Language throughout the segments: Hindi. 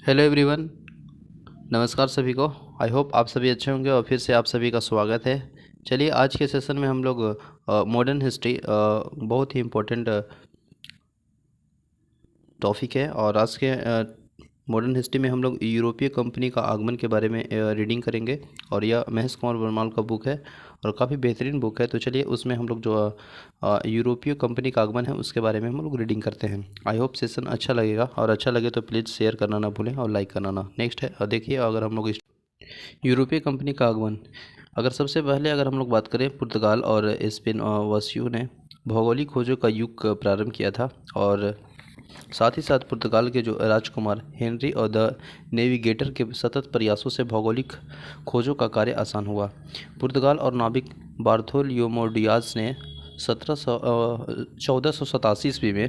Hello everyone. नमस्कार सभी को। आई होप आप सभी अच्छे होंगे और फिर से आप सभी का स्वागत है। चलिए आज के सेशन में हम लोग मॉडर्न हिस्ट्री बहुत ही इम्पोर्टेंट टॉपिक है। और आज के मॉडर्न हिस्ट्री में हम लोग यूरोपीय कंपनी का आगमन के बारे में रीडिंग करेंगे। और यह महेश कुमार वर्माल का बुक है और काफ़ी बेहतरीन बुक है। तो चलिए उसमें हम लोग जो यूरोपीय कंपनी का आगमन है उसके बारे में हम लोग रीडिंग करते हैं। आई होप सेशन अच्छा लगेगा और अच्छा लगे तो प्लीज़ शेयर करना ना भूलें और लाइक करना ना। नेक्स्ट है, देखिए अगर हम लोग यूरोपीय कंपनी का आगमन, अगर सबसे पहले अगर हम लोग बात करें पुर्तगाल और स्पेन वासियों ने भौगोलिक खोजों का युग प्रारंभ किया था। और साथ ही साथ पुर्तगाल के जो राजकुमार हेनरी और द नेविगेटर के सतत प्रयासों से भौगोलिक खोजों का कार्य आसान हुआ। पुर्तगाल और नाविक बार्थोलोमेव डियाज ने 1487 ईस्वी में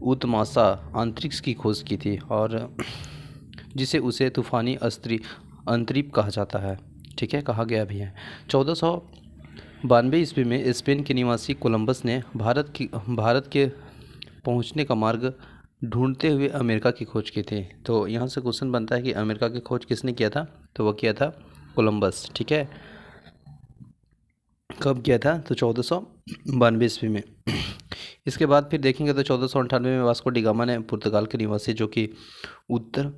उतमासा अंतरिक्ष की खोज की थी और जिसे उसे तूफानी अंतरीप कहा जाता है। ठीक है, कहा गया भी है। 1492 ईस्वी में स्पेन के निवासी कोलंबस ने भारत के पहुंचने का मार्ग ढूंढते हुए अमेरिका की खोज की थी। तो यहाँ से क्वेश्चन बनता है कि अमेरिका की खोज किसने किया था? तो वह किया था कोलंबस। ठीक है, कब किया था? तो 1492 ईस्वी में। इसके बाद फिर देखेंगे तो 1498 में वास्को डी गामा ने पुर्तगाल के निवासी जो कि उत्तर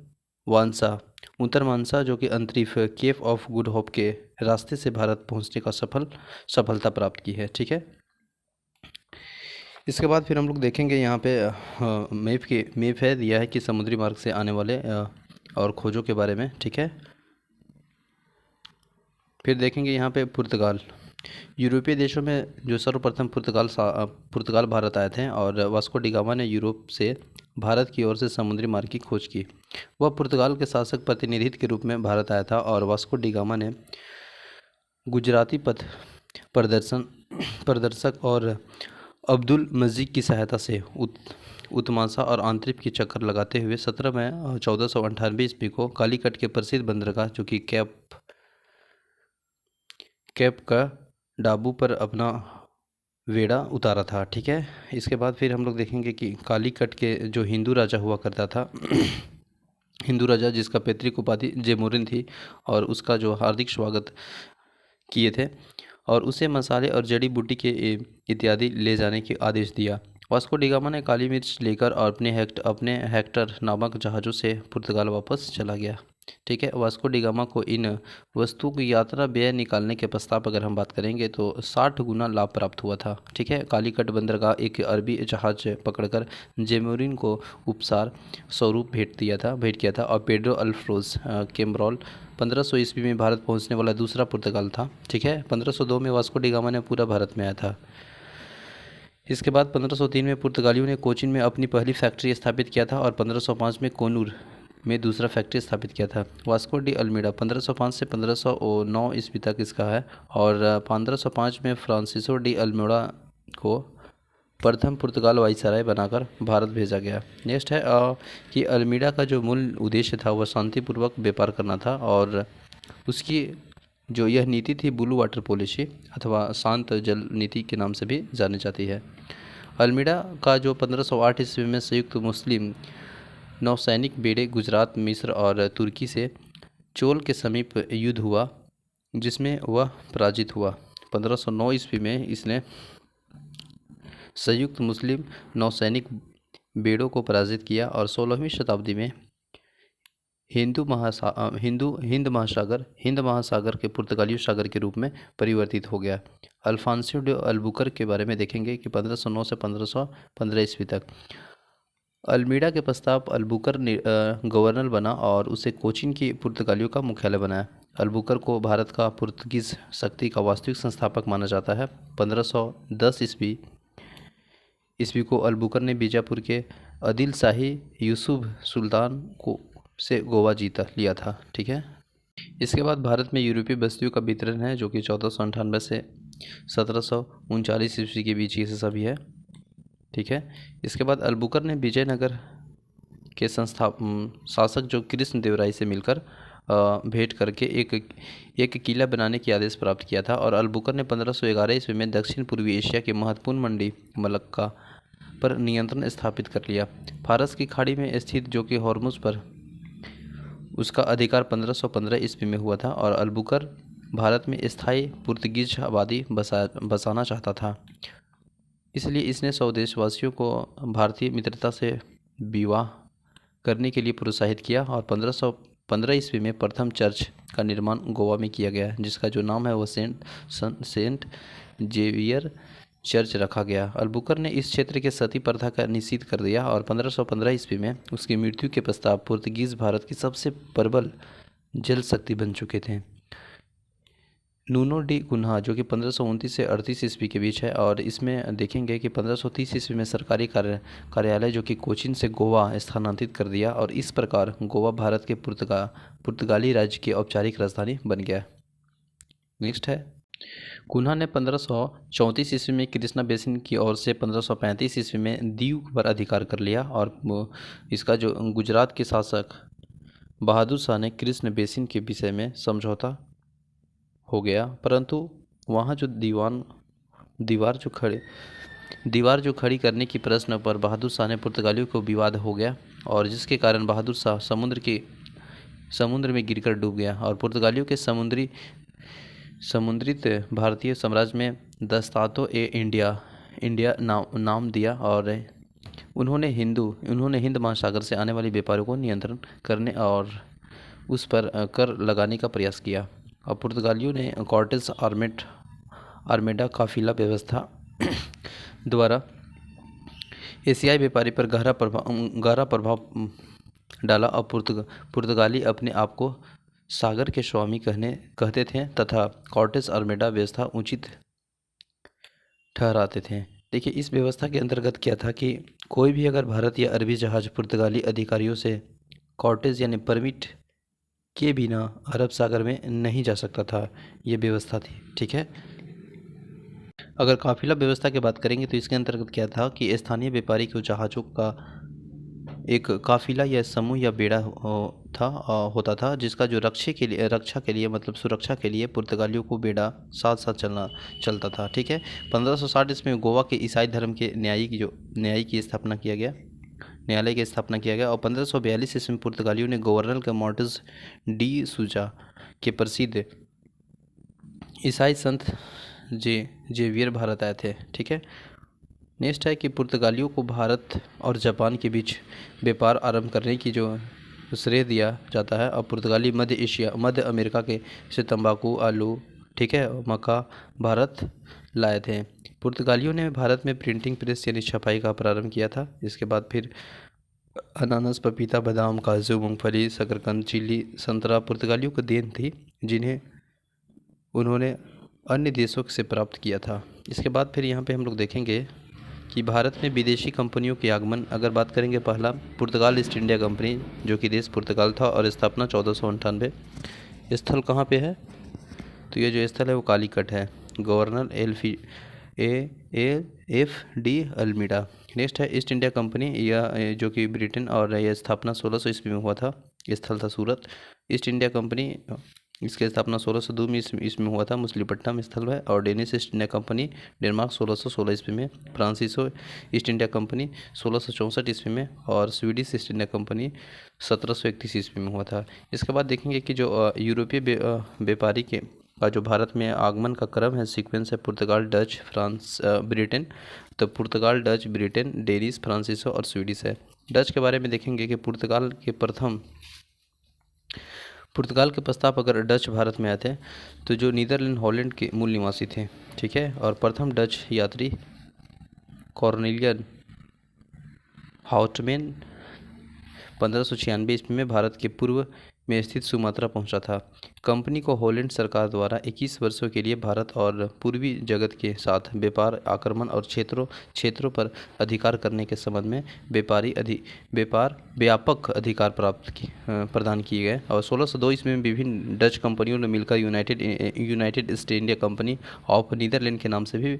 वांसा उत्तर मानसा जो कि अंतरिक्ष केप ऑफ गुड होप के रास्ते से भारत पहुंचने का सफलता प्राप्त की है। ठीक है, इसके बाद फिर हम लोग देखेंगे यहाँ पे मैप है दिया है कि समुद्री मार्ग से आने वाले और खोजों के बारे में। ठीक है, फिर देखेंगे यहाँ पे पुर्तगाल। यूरोपीय देशों में जो सर्वप्रथम पुर्तगाल भारत आए थे और वास्को डी गामा ने यूरोप से भारत की ओर से समुद्री मार्ग की खोज की। वह पुर्तगाल के शासक प्रतिनिधित्व के रूप में भारत आया था और वास्को डी गामा ने गुजराती पथ प्रदर्शन प्रदर्शक और अब्दुल मजीद की सहायता से उत्मासा और आंतरिक की चक्कर लगाते हुए 17 मई 1498 ईस्वी को कालीकट के प्रसिद्ध बंदरगाह जो कि कैप का डाबू पर अपना वेड़ा उतारा था। ठीक है, इसके बाद फिर हम लोग देखेंगे कि कालीकट के जो हिंदू राजा हुआ करता था हिंदू राजा जिसका पैतृक उपाधि जेमुरिन थी और उसका जो हार्दिक स्वागत किए थे और उसे मसाले और जड़ी बूटी के इत्यादि ले जाने के आदेश दिया। वास्को डी गामा ने काली मिर्च लेकर और अपने हेक्टर नामक जहाज़ों से पुर्तगाल वापस चला गया। ठीक है, वास्को डी गामा को इन वस्तुओं की यात्रा व्यय निकालने के प्रस्ताव अगर हम बात करेंगे तो 60 गुना लाभ प्राप्त हुआ था। ठीक है, कालीकट बंदरगाह एक अरबी जहाज पकड़कर जेमुरिन को उपसार स्वरूप भेंट किया था और पेड्रो अल्फ्रोज केम्ब्रॉल 1500 ईस्वी में भारत पहुंचने वाला दूसरा पुर्तगाल था। ठीक है, 1502 में वास्को डी गामा ने पूरा भारत में आया था। इसके बाद 1503 में पुर्तगालियों ने कोचीन में अपनी पहली फैक्ट्री स्थापित किया था और 1505 में कोनूर में दूसरा फैक्ट्री स्थापित किया था। वास्को डी अल्मीडा 1505 से 1509 ईस्वी तक इसका है और 1505 में फ्रांसिसो डी अल्मीडा को प्रथम पुर्तगाल वाइसराय बनाकर भारत भेजा गया। नेक्स्ट है कि अल्मीडा का जो मूल उद्देश्य था वह शांतिपूर्वक व्यापार करना था और उसकी जो यह नीति थी ब्लू वाटर पॉलिसी अथवा शांत जल नीति के नाम से भी जानी जाती है। अल्मीडा का जो 1508 ईस्वी में संयुक्त मुस्लिम नौसैनिक बेड़े गुजरात, मिस्र और तुर्की से चोल के समीप युद्ध हुआ जिसमें वह पराजित हुआ। 1509 ईस्वी में इसने संयुक्त मुस्लिम नौसैनिक बेड़ों को पराजित किया और 16वीं शताब्दी में हिंद महासागर के पुर्तगाली सागर के रूप में परिवर्तित हो गया। अल्फांसो डे अल्बुकर के बारे में देखेंगे कि 1509 से 1515 ईस्वी तक अल्मीडा के पश्चात अल्बुकर गवर्नर बना और उसे कोचीन की पुर्तगालियों का मुख्यालय बनाया। अल्बुकर को भारत का पुर्तगीज शक्ति का वास्तविक संस्थापक माना जाता है। 1510 ईस्वी को अल्बुकर ने बीजापुर के आदिल शाही यूसुफ सुल्तान को से गोवा जीता लिया था। ठीक है, इसके बाद भारत में यूरोपीय बस्तियों का वितरण है जो कि 1498 से 1739 ईस्वी के बीच ये सभी है। ठीक है, इसके बाद अल्बुकर ने विजयनगर के शासक जो कृष्ण देवराय से मिलकर भेंट करके एक किला बनाने की आदेश प्राप्त किया था और अल्बुकर ने 1511 ईस्वी में दक्षिण पूर्वी एशिया की महत्वपूर्ण मंडी पर नियंत्रण स्थापित कर लिया। फारस की खाड़ी में स्थित जो कि हॉर्मुज पर उसका अधिकार 1515 ईस्वी में हुआ था और अलबुकर भारत में स्थायी पुर्तगीज आबादी बसाना चाहता था। इसलिए इसने स्वदेशवासियों को भारतीय मित्रता से विवाह करने के लिए प्रोत्साहित किया और 1515 ईस्वी में प्रथम चर्च का निर्माण गोवा में किया गया, जिसका जो नाम है वह सेंट जेवियर चर्च रखा गया। अलबुकर ने इस क्षेत्र के सती प्रथा का निषेध कर दिया और 1515 ईस्वी में उसकी मृत्यु के पश्चात पुर्तगीज भारत की सबसे प्रबल जल शक्ति बन चुके थे। नूनो डी कुन्हा जो कि 1529 से 38 ईस्वी के बीच है और इसमें देखेंगे कि 1530 ईस्वी में सरकारी कार्यालय जो कि कोचीन से गोवा स्थानांतरित कर दिया और इस प्रकार गोवा भारत के पुर्तगाली राज्य की औपचारिक राजधानी बन गया। नेक्स्ट है, कुन्हा ने 1534 ईस्वी में कृष्णा बेसिन की ओर से 1535 ईस्वी में दीव पर अधिकार कर लिया और इसका जो गुजरात के शासक बहादुर शाह ने कृष्ण बेसिन के विषय में समझौता हो गया, परंतु वहाँ जो दीवार जो खड़ी करने की प्रश्न पर बहादुर शाह ने पुर्तगालियों को विवाद हो गया और जिसके कारण बहादुर शाह समुद्र में गिरकर डूब गया और पुर्तगालियों के समुद्रित भारतीय साम्राज्य में इंडिया नाम दिया और उन्होंने हिंद महासागर से आने वाले व्यापारियों को नियंत्रण करने और उस पर कर लगाने का प्रयास किया और पुर्तगालियों ने कॉर्टेस आर्मेडा काफिला व्यवस्था द्वारा एशियाई व्यापारी पर गहरा प्रभाव डाला और पुर्तगाली अपने आप को सागर के स्वामी कहते थे तथा कॉर्टेस आर्मेडा व्यवस्था उचित ठहराते थे। देखिए, इस व्यवस्था के अंतर्गत क्या था कि कोई भी अगर भारत या अरबी जहाज पुर्तगाली अधिकारियों से कॉर्टेज यानी परमिट के बिना अरब सागर में नहीं जा सकता था, ये व्यवस्था थी। ठीक है, अगर काफिला व्यवस्था की बात करेंगे तो इसके अंतर्गत क्या था कि स्थानीय व्यापारी को जहाज़ों का एक काफिला या समूह या बेड़ा होता था जिसका जो रक्षा के लिए मतलब सुरक्षा के लिए पुर्तगालियों को बेड़ा साथ साथ चलता था। ठीक है, 1560 ईस्वी में गोवा के ईसाई धर्म के न्यायिक की स्थापना किया गया न्यायालय की स्थापना किया गया और 1542 ईस्वी में पुर्तगालियों ने गवर्नर के मॉर्टिस डी सूजा के प्रसिद्ध ईसाई संत जेवियर भारत आए थे। ठीक है, नेक्स्ट है कि पुर्तगालियों को भारत और जापान के बीच व्यापार आरंभ करने की जो श्रेय दिया जाता है और पुर्तगाली मध्य अमेरिका के से तंबाकू, आलू, ठीक है, मक्का भारत लाए थे। पुर्तगालियों ने भारत में प्रिंटिंग प्रेस यानी छपाई का प्रारंभ किया था। इसके बाद फिर अनानास, पपीता, बादाम, काजू, मूंगफली, शकरकंद, चिली, संतरा पुर्तगालियों को देन थी जिन्हें उन्होंने अन्य देशों से प्राप्त किया था। इसके बाद फिर यहाँ पे हम लोग देखेंगे कि भारत में विदेशी कंपनियों के आगमन। अगर बात करेंगे, पहला पुर्तगाल ईस्ट इंडिया कंपनी जो कि देश पुर्तगाल था और स्थापना 1498। स्थल कहाँ पे है? तो ये जो स्थल है वो कालीकट है। Governor F de Almeida. Next है ईस्ट इंडिया कंपनी, यह जो कि ब्रिटेन और यह स्थापना 1600 ईस्वी में हुआ था। स्थल था सूरत। ईस्ट इंडिया कंपनी इसकी स्थापना 1602 में ईस्वी में हुआ था, मछलीपट्टनम स्थल है। और Danish east India company Denmark 1616 ईस्वी में। फ्रांसीसो ईस्ट इंडिया कंपनी 1664 ईस्वी में और स्वीडिश ईस्ट इंडिया कंपनी 1731 ईस्वी में हुआ था। इसके बाद देखेंगे कि जो यूरोपीय व्यापारी का जो भारत में आगमन का क्रम है, सीक्वेंस है पुर्तगाल, डच, फ्रांस, ब्रिटेन। तो पुर्तगाल, डच, ब्रिटेन, डेनिश, फ्रांसीसो और स्वीडिश है। डच के बारे में देखेंगे कि पुर्तगाल के पश्चात अगर डच भारत में आए थे तो जो नीदरलैंड, हॉलैंड के मूल निवासी थे। ठीक है, और प्रथम डच यात्री कॉर्नेलियन हाउटमैन 1596 ईस्वी में भारत के पूर्व में स्थित सुमात्रा पहुंचा था। कंपनी को हॉलैंड सरकार द्वारा 21 वर्षों के लिए भारत और पूर्वी जगत के साथ व्यापार, आक्रमण और क्षेत्रों पर अधिकार करने के संबंध में व्यापक अधिकार प्रदान किए गए। और 1602 ईस्वी में विभिन्न डच कंपनियों ने मिलकर United East India Company of Netherlands के नाम से भी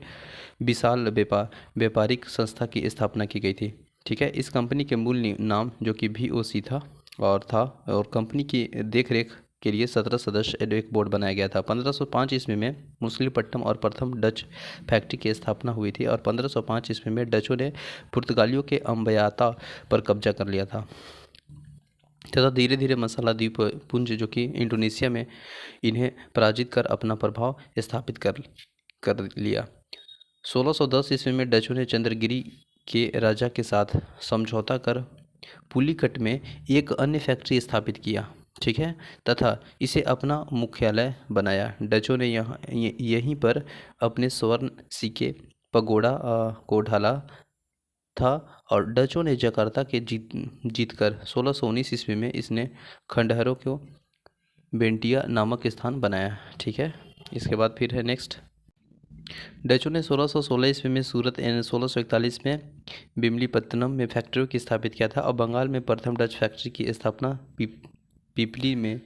विशाल व्यापारिक संस्था की स्थापना की गई थी। ठीक है, इस कंपनी के मूल नाम जो कि VOC था और कंपनी की देखरेख के लिए 17 सदस्य एक बोर्ड बनाया गया था। 1505 ईस्वी में मछलीपट्टनम और प्रथम डच फैक्ट्री की स्थापना हुई थी और 1505 ईस्वी में डचों ने पुर्तगालियों के अम्बयाता पर कब्जा कर लिया था तथा धीरे धीरे मसाला द्वीप पुंज जो कि इंडोनेशिया में इन्हें पराजित कर अपना प्रभाव स्थापित कर लिया। 1610 ईस्वी में डचों ने चंद्रगिरी के राजा के साथ समझौता कर पुलिकट में एक अन्य फैक्ट्री स्थापित किया, ठीक है, तथा इसे अपना मुख्यालय बनाया। डचों ने यहीं पर अपने स्वर्ण सिक्के पगोड़ा को ढाला था और डचों ने जकार्ता के जीतकर 1619 ईस्वी में इसने खंडहरों को बेंटिया नामक स्थान बनाया, ठीक है। इसके बाद फिर है नेक्स्ट, डचों ने 1616 ईस्वी में सूरत एवं 1641 में बिमलीपत्तनम में फैक्ट्रियों की स्थापित किया था और बंगाल में प्रथम डच फैक्ट्री की स्थापना पिपली में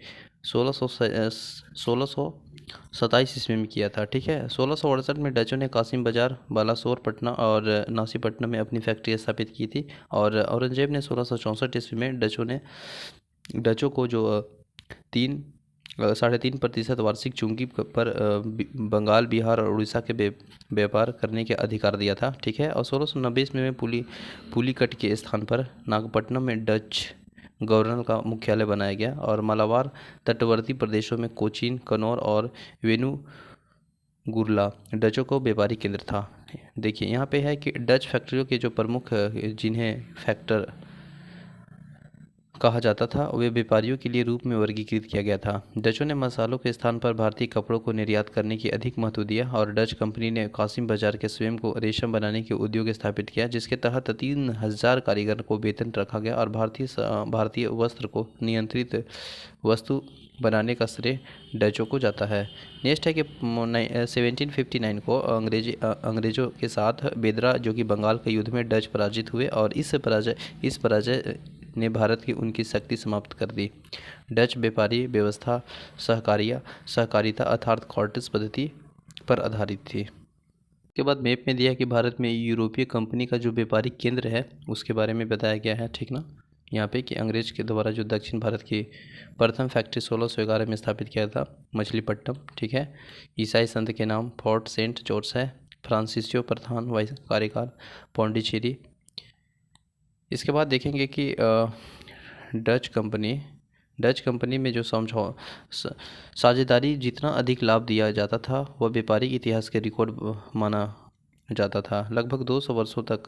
1627 ईस्वी में किया था, ठीक है। 1668 में डचों ने कासिम बाजार, बालासोर, पटना और नासीपट्टनम में अपनी फैक्ट्री स्थापित की थी और औरंगजेब ने 1664 ईस्वी में डचों को जो 3.5% वार्षिक चुंगी पर बंगाल, बिहार और उड़ीसा के व्यापार करने के अधिकार दिया था, ठीक है। और 1690 ईस्वी में पुलिकट के स्थान पर नागपट्टनम में डच गवर्नर का मुख्यालय बनाया गया और मालाबार तटवर्ती प्रदेशों में कोचीन, कनौर और वेनुगुरला डचों को व्यापारिक केंद्र था। देखिए यहाँ पे है कि डच फैक्ट्रियों के जो प्रमुख जिन्हें फैक्टर कहा जाता था वे व्यापारियों के लिए रूप में वर्गीकृत किया गया था। डचों ने मसालों के स्थान पर भारतीय कपड़ों को निर्यात करने की अधिक महत्व दिया और डच कंपनी ने कासिम बाजार के स्वयं को रेशम बनाने के उद्योग स्थापित किया, जिसके तहत 3000 कारीगर को वेतन रखा गया और भारतीय वस्त्र को नियंत्रित वस्तु बनाने का श्रेय डचों को जाता है। नेक्स्ट है कि 1759 को अंग्रेजों के साथ बेदरा जो कि बंगाल के युद्ध में डच पराजित हुए और इस पराजय ने भारत की उनकी शक्ति समाप्त कर दी। डच व्यापारी व्यवस्था सहकारिता अर्थात कॉर्टेस पद्धति पर आधारित थी। इसके बाद मैप में दिया कि भारत में यूरोपीय कंपनी का जो व्यापारिक केंद्र है उसके बारे में बताया गया है, ठीक ना। यहाँ पे कि अंग्रेज के द्वारा जो दक्षिण भारत की प्रथम फैक्ट्री 1611 में स्थापित किया था मछलीपट्टनम, ठीक है। ईसाई संत के नाम फोर्ट सेंट जॉर्ज है। फ्रांसिसियो प्रधान वाइस कार्यकाल पौंडीचेरी। इसके बाद देखेंगे कि डच कंपनी में जो साझेदारी जितना अधिक लाभ दिया जाता था वह व्यापारिक इतिहास के रिकॉर्ड माना जाता था। लगभग 200 वर्षों तक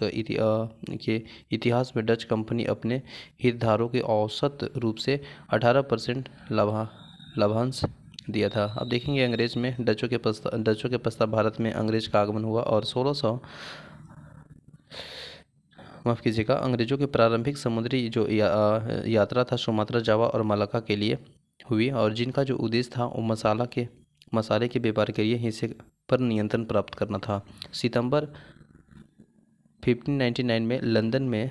के इतिहास में डच कंपनी अपने हितधारकों के औसत रूप से 18% लाभांश दिया था। अब देखेंगे अंग्रेज में डचों के पश्चात भारत में अंग्रेज का आगमन हुआ और अंग्रेजों के प्रारंभिक समुद्री जो यात्रा था सुमात्रा, जावा और मलाक्का के लिए हुई और जिनका जो उद्देश्य था वो मसाले के व्यापार के लिए हिस्से पर नियंत्रण प्राप्त करना था। सितंबर 1599 में लंदन में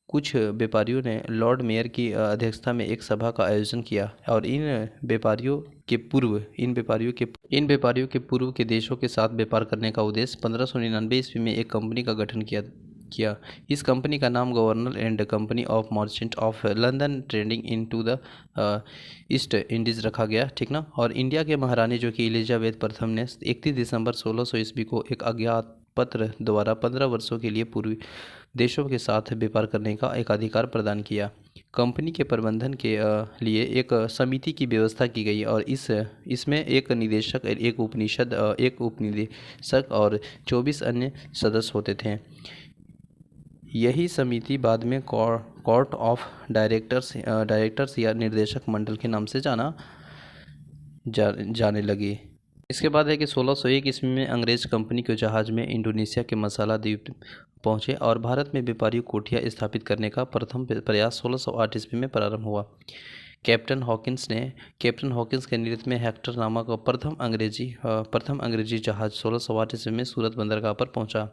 कुछ व्यापारियों ने लॉर्ड मेयर की अध्यक्षता में एक सभा का आयोजन किया और इन व्यापारियों के पूर्व के देशों के साथ व्यापार करने का उद्देश्य 1599 ईस्वी में एक कंपनी का गठन किया। इस कंपनी का नाम governor and company of Merchant of London trading into the east Indies रखा गया, ठीक ना। और इंडिया के महारानी जो कि एलिजाबेथ प्रथम ने 31 दिसंबर 1600 ईस्वी को एक अज्ञात पत्र द्वारा 15 वर्षों के लिए पूर्वी देशों के साथ व्यापार करने का एक अधिकार प्रदान किया। कंपनी के प्रबंधन के लिए एक समिति की व्यवस्था की गई और इसमें एक निदेशक, एक उपनिदेशक और 24 अन्य सदस्य होते थे। यही समिति बाद में कोर्ट ऑफ डायरेक्टर्स या निर्देशक मंडल के नाम से जाने लगी। इसके बाद है कि 1601 ईस्वी में अंग्रेज कंपनी के जहाज में इंडोनेशिया के मसाला द्वीप पहुंचे और भारत में व्यापारी कोठियाँ स्थापित करने का प्रथम प्रयास 1608 ईस्वी में प्रारंभ हुआ। कैप्टन हॉकिंस के नेतृत्व में हेक्टर नामक प्रथम अंग्रेजी जहाज 1608 ईस्वी में सूरत बंदरगाह पर पहुंचा।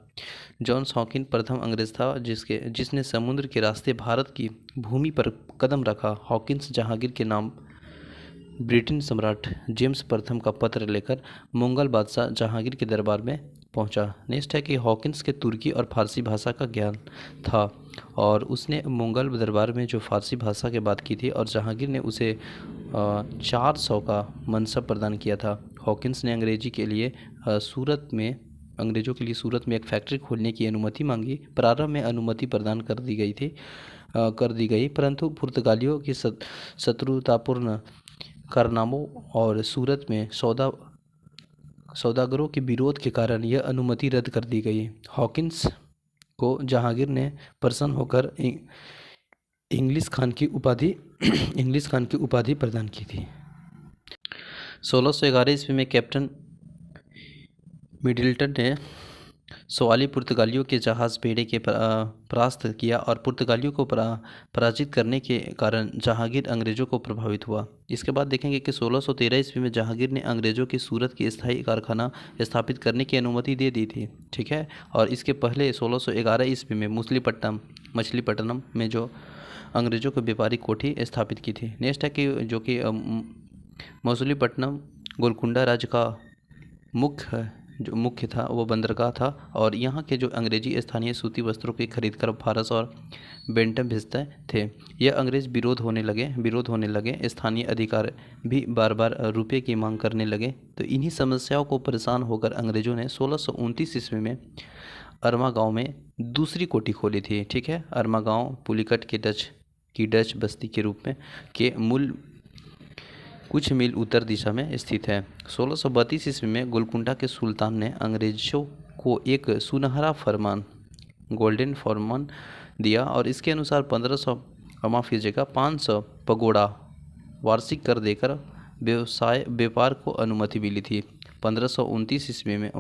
जॉन्स हॉकिन प्रथम अंग्रेज था जिसने समुद्र के रास्ते भारत की भूमि पर कदम रखा। हॉकिंस जहांगीर के नाम ब्रिटेन सम्राट जेम्स प्रथम का पत्र लेकर मुगल बादशाह जहांगीर के दरबार में पहुंचा। नेक्स्ट है कि हॉकिंस के तुर्की और फारसी भाषा का ज्ञान था और उसने मुगल दरबार में जो फारसी भाषा की बात की थी और जहांगीर ने उसे 400 का मनसब प्रदान किया था। हॉकिंस ने अंग्रेज़ों के लिए सूरत में एक फैक्ट्री खोलने की अनुमति मांगी। प्रारंभ में अनुमति प्रदान कर दी गई, परंतु पुर्तगालियों की शत्रुतापूर्ण कारनामों और सूरत में सौदागरों के विरोध के कारण यह अनुमति रद्द कर दी गई। हॉकिंस को जहांगीर ने प्रसन्न होकर इंग्लिश खान की उपाधि प्रदान की थी। 1611 ईस्वी में कैप्टन मिडिल्टन ने सवाली पुर्तगालियों के जहाज़ बेड़े के परास्त किया और पुर्तगालियों को पराजित करने के कारण जहांगीर अंग्रेज़ों को प्रभावित हुआ। इसके बाद देखेंगे कि 1613 ईस्वी में जहांगीर ने अंग्रेज़ों की सूरत की स्थायी कारखाना स्थापित करने की अनुमति दे दी थी, ठीक है। और इसके पहले 1611 ईस्वी में मछलीपट्टनम में जो अंग्रेज़ों को व्यापारिक कोठी स्थापित की थी। नेक्स्ट है कि जो कि मछलीपट्टनम गोलकुंडा राज्य का मुख्य था, वो बंदरगाह था और यहाँ के जो अंग्रेजी स्थानीय सूती वस्त्रों की खरीद कर फारस और बेंटम भेजते थे। यह अंग्रेज विरोध होने लगे। स्थानीय अधिकार भी बार बार रुपये की मांग करने लगे। तो इन्हीं समस्याओं को परेशान होकर अंग्रेज़ों ने 1629 ईस्वी में अरमा गाँव में दूसरी कोठी खोली थी, ठीक है। अरमा गाँव पुलिकट की डच बस्ती के रूप में के मूल कुछ मील उत्तर दिशा में स्थित है। 1632 ईस्वी में गोलकुंडा के सुल्तान ने अंग्रेज़ों को एक सुनहरा गोल्डन फरमान दिया और इसके अनुसार 500 पगोड़ा वार्षिक कर देकर व्यापार को अनुमति मिली थी। 1539 ईस्वी में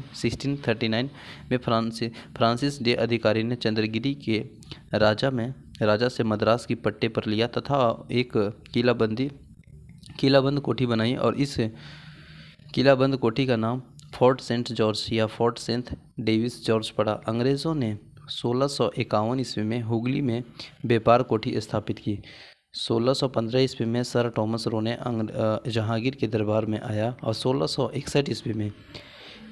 1639 में फ्रांसिस डे अधिकारी ने चंद्रगिरी के राजा से मद्रास की पट्टे पर लिया तथा एक किलाबंद कोठी बनाई और इस किलाबंद कोठी का नाम फोर्ट सेंट जॉर्ज या फोर्ट सेंट डेविस जॉर्ज पड़ा। अंग्रेज़ों ने 1651 ईस्वी में हुगली में व्यापार कोठी स्थापित की। 1615 ईस्वी में सर टॉमस रो ने जहांगीर के दरबार में आया और 1661 ईस्वी में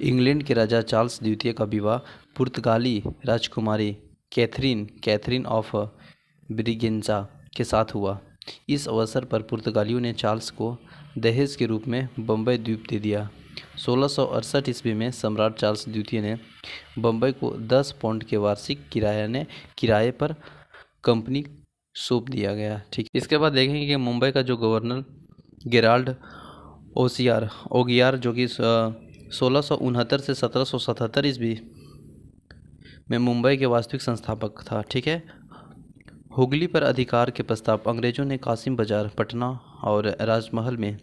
इंग्लैंड के राजा चार्ल्स द्वितीय का विवाह पुर्तगाली राजकुमारी कैथरीन ऑफ ब्रिगेंजा के साथ हुआ। इस अवसर पर पुर्तगालियों ने चार्ल्स को दहेज के रूप में बम्बई द्वीप दे दिया। 1668 ईस्वी में सम्राट चार्ल्स द्वितीय ने बम्बई को 10 पाउंड के वार्षिक किराए पर कंपनी सौंप दिया गया, ठीक। इसके बाद देखेंगे कि मुंबई का जो गवर्नर गेराल्ड ओगियार जो कि 1669 से 1777 ईस्वी में मुंबई के वास्तविक संस्थापक था, ठीक है। हुगली पर अधिकार के प्रस्ताव अंग्रेज़ों ने कासिम बाजार, पटना और राजमहल में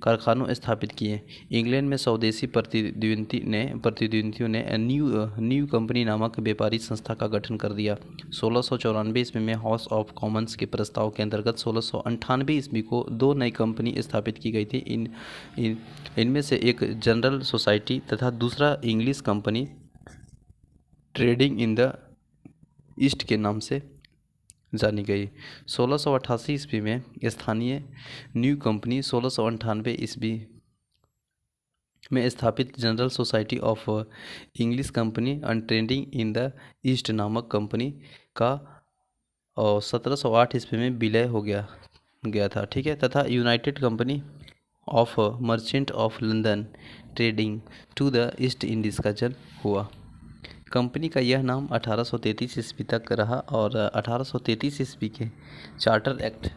कारखानों स्थापित किए। इंग्लैंड में स्वदेशी प्रतिद्वंदियों ने न्यू कंपनी नामक व्यापारी संस्था का गठन कर दिया। 1694 ईस्वी में हाउस ऑफ कॉमन्स के प्रस्ताव के अंतर्गत 1698 ईस्वी को 2 नई कंपनी स्थापित की गई थी। इनमें से एक जनरल सोसाइटी तथा दूसरा English company trading in the east के नाम से जानी गई। 1688 ईस्वी में स्थानीय न्यू कंपनी 1698 ईस्वी में स्थापित general society of English company and trading in the east नामक कंपनी का 1708 ईस्वी में विलय हो गया था, ठीक है। तथा United Company of Merchant of London Trading to the East Indies का जन्म हुआ। कंपनी का यह नाम 1833 ईस्वी तक रहा और 1833 ईस्वी के चार्टर एक्ट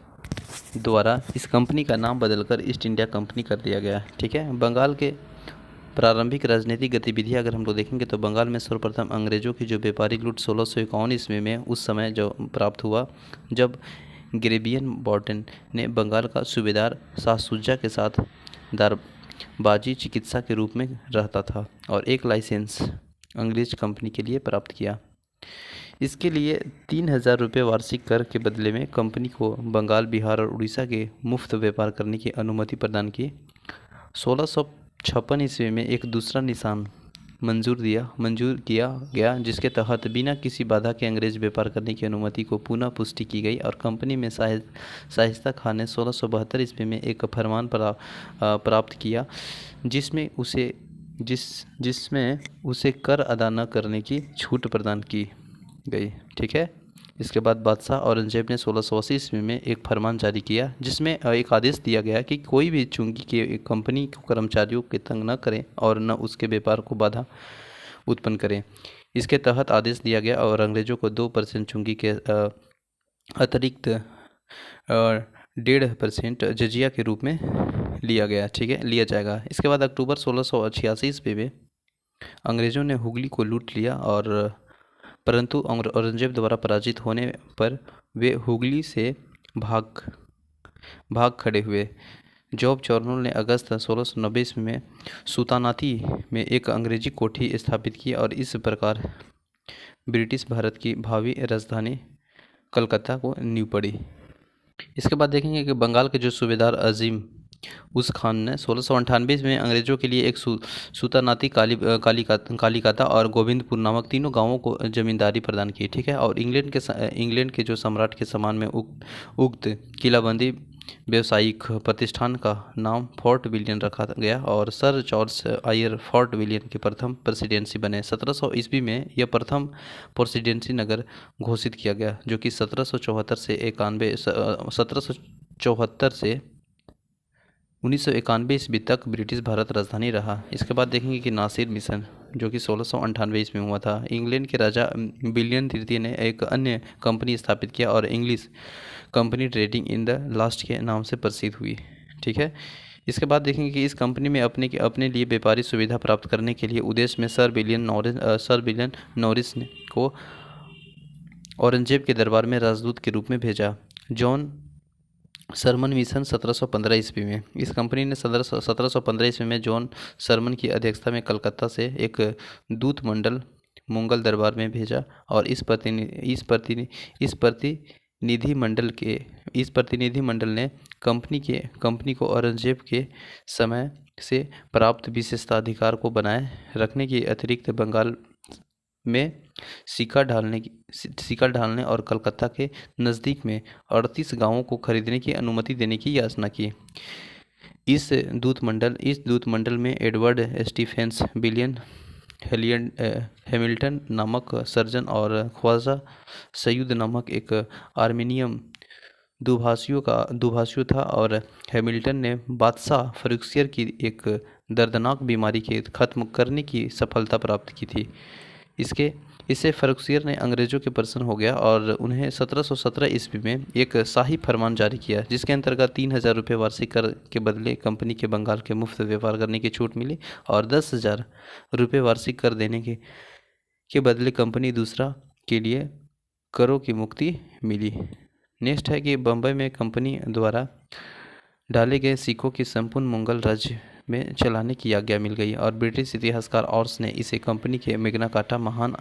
द्वारा इस कंपनी का नाम बदलकर ईस्ट इंडिया कंपनी कर दिया गया, ठीक है। बंगाल के प्रारंभिक राजनीतिक गतिविधियां अगर हम लोग देखेंगे तो बंगाल में सर्वप्रथम अंग्रेज़ों की जो व्यापारिक लूट 1651 ईस्वी में उस समय जो प्राप्त हुआ जब ग्रेबियन बॉर्टन ने बंगाल का सूबेदार शाह शुजा के साथ दारबाजी चिकित्सा के रूप में रहता था और एक लाइसेंस अंग्रेज कंपनी के लिए प्राप्त किया। इसके लिए 3000 रुपये वार्षिक कर के बदले में कंपनी को बंगाल, बिहार और उड़ीसा के मुफ्त व्यापार करने की अनुमति प्रदान की। 1656 ईस्वी में एक दूसरा निशान मंजूर किया गया जिसके तहत बिना किसी बाधा के अंग्रेज व्यापार करने की अनुमति को पुनः पुष्टि की गई और कंपनी में शाइस्ता खान ने 1672 ईस्वी में एक फरमान प्राप्त किया जिसमें उसे जिसमें उसे कर अदा न करने की छूट प्रदान की गई। ठीक है। इसके बाद बादशाह औरंगजेब ने 1680 ईस्वी में एक फरमान जारी किया जिसमें एक आदेश दिया गया कि कोई भी चुंगी की कंपनी को कर्मचारियों के तंग न करें और न उसके व्यापार को बाधा उत्पन्न करें। इसके तहत आदेश दिया गया और अंग्रेजों को 2% चुंगी के अतिरिक्त 1.5% जजिया के रूप में लिया गया। ठीक है, लिया जाएगा। इसके बाद अक्टूबर 1686 ईस्वी में अंग्रेजों ने हुगली को लूट लिया और परंतु औरंगजेब द्वारा पराजित होने पर वे हुगली से भाग खड़े हुए। जॉब चॉर्नोल ने अगस्त 1690 ईस्वी में सुल्तानाती में एक अंग्रेजी कोठी स्थापित की और इस प्रकार ब्रिटिश भारत की भावी राजधानी कलकत्ता को नींव पड़ी। इसके बाद देखेंगे कि बंगाल के जो सूबेदार अजीम उस खान ने 1698 में अंग्रेजों के लिए एक सुल्तानाती कालीकाता और गोविंदपुर नामक तीनों गांवों को जमींदारी प्रदान की। ठीक है। और इंग्लैंड के जो सम्राट के सम्मान में उक्त किलाबंदी व्यावसायिक प्रतिष्ठान का नाम फोर्ट विलियम रखा गया और सर जॉर्ज आयर फोर्ट विलियम के प्रथम प्रेसिडेंसी बने। 1700 ईस्वी में यह प्रथम प्रेसिडेंसी नगर घोषित किया गया जो कि 1774 से 1991 ईस्वी तक ब्रिटिश भारत राजधानी रहा। इसके बाद देखेंगे कि नासिर मिशन जो कि 1698 ईस्वी में हुआ था। इंग्लैंड के राजा विलियम तृतीय ने एक अन्य कंपनी स्थापित किया और English company trading in the last के नाम से प्रसिद्ध हुई। ठीक है। इसके बाद देखेंगे कि इस कंपनी में अपने लिए व्यापारी सुविधा प्राप्त करने के लिए उद्देश्य में सर विलियम नॉरिस को औरंगजेब के दरबार में राजदूत के रूप में भेजा। जॉन सरमन मिशन 1715 ईस्वी में इस कंपनी ने 1715 ईस्वी में जॉन सरमन की अध्यक्षता में कलकत्ता से एक दूत मंडल मुगल दरबार में भेजा और इस प्रतिनिधि मंडल ने कंपनी को औरंगजेब के समय से प्राप्त विशेषाधिकार को बनाए रखने के अतिरिक्त बंगाल में सिक्का ढालने और कलकत्ता के नज़दीक में 38 गांवों को खरीदने की अनुमति देने की याचना की। इस दूत मंडल में एडवर्ड स्टीफेंस, विलियम हैमिल्टन नामक सर्जन और ख्वाजा सैयद नामक एक आर्मेनियन दुभाषियों था और हैमिल्टन ने बादशाह फरुखसियर की एक दर्दनाक बीमारी के खत्म करने की सफलता प्राप्त की थी। इससे फरुखसियर ने अंग्रेजों के प्रसन्न हो गया और उन्हें 1717 ईस्वी में एक शाही फरमान जारी किया जिसके अंतर्गत 3000 रुपये वार्षिक कर के बदले कंपनी के बंगाल के मुफ्त व्यापार करने की छूट मिली और 10,000 रुपये वार्षिक कर देने के बदले कंपनी दूसरा के लिए करों की मुक्ति मिली। नेक्स्ट है कि बम्बई में कंपनी द्वारा डाले गए सिक्कों की संपूर्ण मुगल राज्य में चलाने की आज्ञा मिल गई और ब्रिटिश इतिहासकार ऑर्स ने इसे कंपनी के मैग्ना कार्टा महान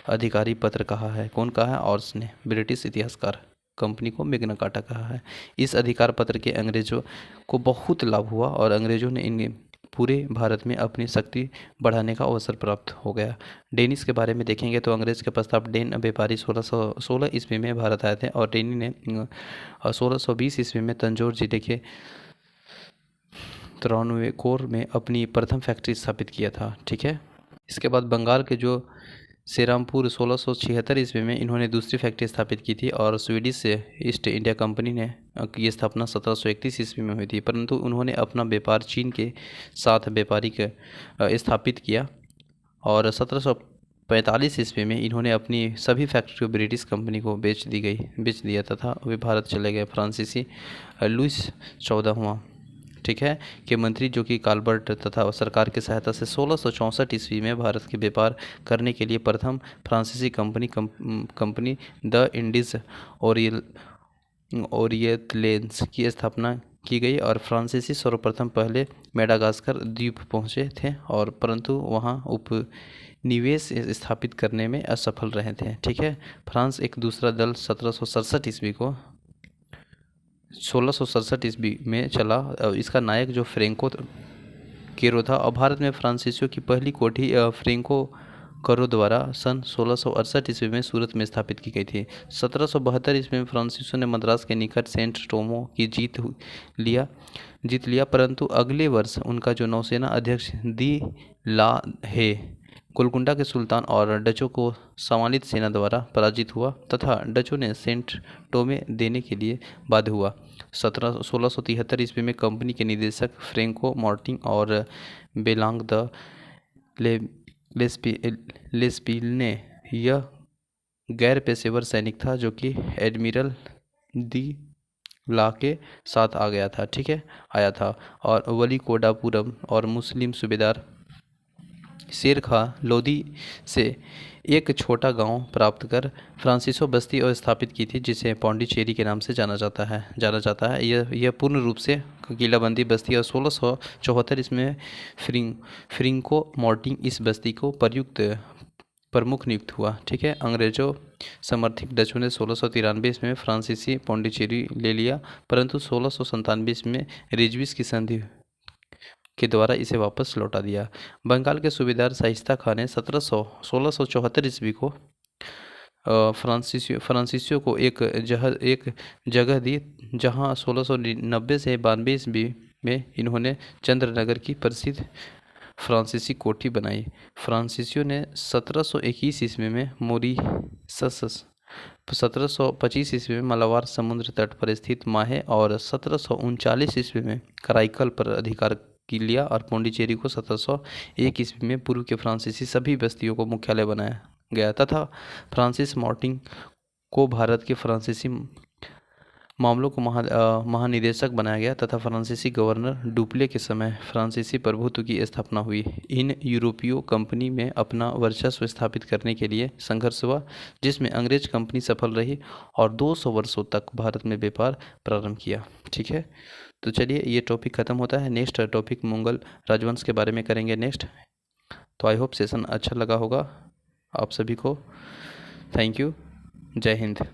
अधिकारी पत्र कहा है। कौन कहा है? ऑर्स ने। ब्रिटिश इतिहासकार कंपनी को मैग्ना कार्टा कहा है। इस अधिकार पत्र के अंग्रेजों को बहुत लाभ हुआ और अंग्रेजों ने इन पूरे भारत में अपनी शक्ति बढ़ाने का अवसर प्राप्त हो गया। डेनिस के बारे में देखेंगे तो अंग्रेज के प्रस्ताव डेन व्यापारी 1616 ईस्वी में भारत आए थे और डेनी ने 1620 ईस्वी में तंजौर जिले के त्रावणकोर में अपनी प्रथम फैक्ट्री स्थापित किया था। ठीक है। इसके बाद बंगाल के जो श्रीरामपुर 1676 ईस्वी में इन्होंने दूसरी फैक्ट्री स्थापित की थी और स्वीडिश ईस्ट इंडिया कंपनी ने की स्थापना 1731 ईस्वी में हुई थी, परंतु उन्होंने अपना व्यापार चीन के साथ व्यापारिक स्थापित किया और 1745 ईस्वी में इन्होंने अपनी सभी फैक्ट्री को ब्रिटिश कंपनी को बेच दिया तथा वे भारत चले गए। फ्रांसीसी लुइस 14वां ठीक है के मंत्री जो कि काल्बर्ट तथा सरकार की सहायता से 1664 ईस्वी में भारत के व्यापार करने के लिए प्रथम फ्रांसीसी कंपनी द इंडीज ओरिएंटलेंस की स्थापना की गई और फ्रांसीसी सर्वप्रथम पहले मेडागास्कर द्वीप पहुंचे थे और परंतु वहां उपनिवेश स्थापित करने में असफल रहे थे। ठीक है। फ्रांस एक दूसरा दल 1667 ईस्वी में चला। इसका नायक जो फ्रेंको केरो था और भारत में फ्रांसीसियों की पहली कोठी फ्रेंको करो द्वारा सन 1668 ईस्वी में सूरत में स्थापित की गई थी। 1772 ईस्वी में फ्रांसीसियों ने मद्रास के निकट सेंट टोमो की जीत लिया, परंतु अगले वर्ष उनका जो नौसेना अध्यक्ष दी ला हे गोलकुंडा के सुल्तान और डचों को सम्मिलित सेना द्वारा पराजित हुआ तथा डचों ने सेंट टोमे देने के लिए बाध्य हुआ। 1673 ईस्वी में कंपनी के निदेशक फ्रैंको मार्टिन और बेलांग द लेस्पिल ने यह गैर पेशेवर सैनिक था जो कि एडमिरल दी ला के साथ आया था और वली कोडापुरम और मुस्लिम सूबेदार शेर खां लोधी से एक छोटा गांव प्राप्त कर फ्रांसीसो बस्ती और स्थापित की थी, जिसे पौंडीचेरी के नाम से जाना जाता है। यह पूर्ण रूप से किलाबंदी बस्ती और 1674 इसमें फ्रिंको मार्टिन इस बस्ती को प्रमुख नियुक्त हुआ। ठीक है। अंग्रेजों समर्थित डचों ने 1693 में फ्रांसीसी पौंडीचेरी ले लिया, परंतु 1697 में रिजविस की संधि के द्वारा इसे वापस लौटा दिया। बंगाल के सूबेदार शाइस्ता खां ने 1674 ईस्वी को फ्रांसीसियों को एक जगह दी, जहां 1690 से 92 ईस्वी में इन्होंने चंद्रनगर की प्रसिद्ध फ्रांसीसी कोठी बनाई। फ्रांसीसियों ने 1721 ईस्वी में मॉरीशस, 1725 ईस्वी में मलाबार समुद्र तट पर स्थित माहे और 1739 ईस्वी में कराईकल पर अधिकार लिया और पौंडीचेरी को 1701 ईस्वी में पूर्व के फ्रांसीसी सभी बस्तियों को मुख्यालय बनाया गया तथा फ्रांसिस मार्टिन को भारत के फ्रांसीसी मामलों को महानिदेशक बनाया गया तथा फ्रांसीसी गवर्नर डुप्ले के समय फ्रांसीसी प्रभुत्व की स्थापना हुई। इन यूरोपीय कंपनी में अपना वर्चस्व स्थापित करने के लिए संघर्ष हुआ, जिसमें अंग्रेज कंपनी सफल रही और 200 वर्षों तक भारत में व्यापार प्रारंभ किया। ठीक है, तो चलिए ये टॉपिक ख़त्म होता है। नेक्स्ट टॉपिक मुगल राजवंश के बारे में करेंगे नेक्स्ट। तो आई होप सेशन अच्छा लगा होगा आप सभी को। Thank you. जय हिंद।